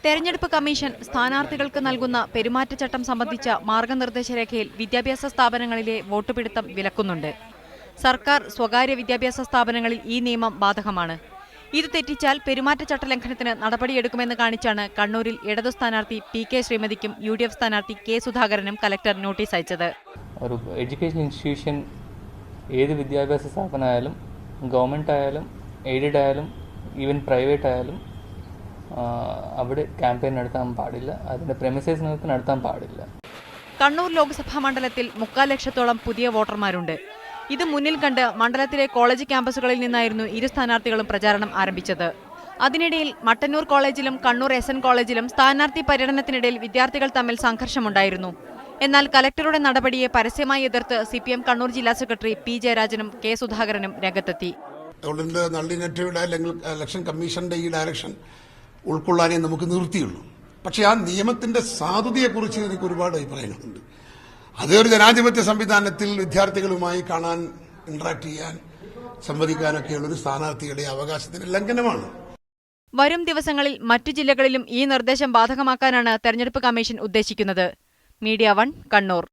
തെരഞ്ഞെടുപ്പ് കമ്മീഷൻ സ്ഥാനാർത്ഥികൾക്ക് നൽകുന്ന പെരുമാറ്റച്ചട്ടം സംബന്ധിച്ച മാർഗനിർദ്ദേശരേഖയിൽ വിദ്യാഭ്യാസ സ്ഥാപനങ്ങളിലെ വോട്ടുപിടുത്തം വിലക്കുന്നുണ്ട്. സർക്കാർ സ്വകാര്യ വിദ്യാഭ്യാസ സ്ഥാപനങ്ങളിൽ ഈ നിയമം ബാധകമാണ്. ഇത് തെറ്റിച്ചാൽ പെരുമാറ്റച്ചട്ട ലംഘനത്തിന് നടപടിയെടുക്കുമെന്ന് കാണിച്ചാണ് കണ്ണൂരിൽ ഇടതു സ്ഥാനാർത്ഥി പി.കെ. ശ്രീമതിക്കും UDF സ്ഥാനാർത്ഥി കെ. സുധാകരനും കലക്ടർ നോട്ടീസ് അയച്ചത്. ഒരു എഡ്യൂക്കേഷൻ ഇൻസ്റ്റിറ്റ്യൂഷൻ ഏത് വിദ്യാഭ്യാസ സ്ഥാപനമായാലും ഗവൺമെൻറ് ആയാലും എയ്ഡഡ് ആയാലും ഈവൻ പ്രൈവറ്റ് ആയാലും അവിടെ ക്യാമ്പയിൻ നടത്താൻ പാടില്ല, അതിൻ്റെ പ്രെമിസസിനകത്ത് നടത്താൻ പാടില്ല. കണ്ണൂർ ലോക്സഭാ മണ്ഡലത്തിൽ 3.25 ലക്ഷത്തോളം പുതിയ വോട്ടർമാരുണ്ട്. ഇത് മുന്നിൽ കണ്ട് മണ്ഡലത്തിലെ കോളേജ് ക്യാമ്പസുകളിൽ നിന്നായിരുന്നു ഇരു സ്ഥാനാർത്ഥികളും പ്രചാരണം ആരംഭിച്ചത്. അതിനിടയിൽ മട്ടന്നൂർ കോളേജിലും കണ്ണൂർ SN കോളേജിലും സ്ഥാനാർത്ഥി പര്യടനത്തിനിടയിൽ വിദ്യാർത്ഥികൾ തമ്മിൽ സംഘർഷമുണ്ടായിരുന്നു. എന്നാൽ കലക്ടറുടെ നടപടിയെ പരസ്യമായി എതിർത്ത് CPM കണ്ണൂർ ജില്ലാ സെക്രട്ടറി P. ജയരാജനും കെ. സുധാകരനും രംഗത്തെത്തി. ഇലക്ഷൻ കമ്മീഷന്റെ ഈ ഡയറക്ഷൻ ഉൾക്കൊള്ളാനേ നമുക്ക് നിർത്തിയുള്ളൂ. പക്ഷേ ആ നിയമത്തിന്റെ സാധുതയെക്കുറിച്ച് എനിക്ക് ഒരുപാട് അഭിപ്രായങ്ങളുണ്ട്. അതൊരു ജനാധിപത്യ സംവിധാനത്തിൽ വിദ്യാർത്ഥികളുമായി കാണാൻ, ഇന്ററാക്ട് ചെയ്യാൻ, സംവദിക്കാനൊക്കെയുള്ളൊരു സ്ഥാനാർത്ഥിയുടെ അവകാശത്തിന്റെ ലംഘനമാണ്. വരും ദിവസങ്ങളിൽ മറ്റു ജില്ലകളിലും ഈ നിർദ്ദേശം ബാധകമാക്കാനാണ് തെരഞ്ഞെടുപ്പ് കമ്മീഷൻ ഉദ്ദേശിക്കുന്നത്. മീഡിയ 1 കണ്ണൂർ.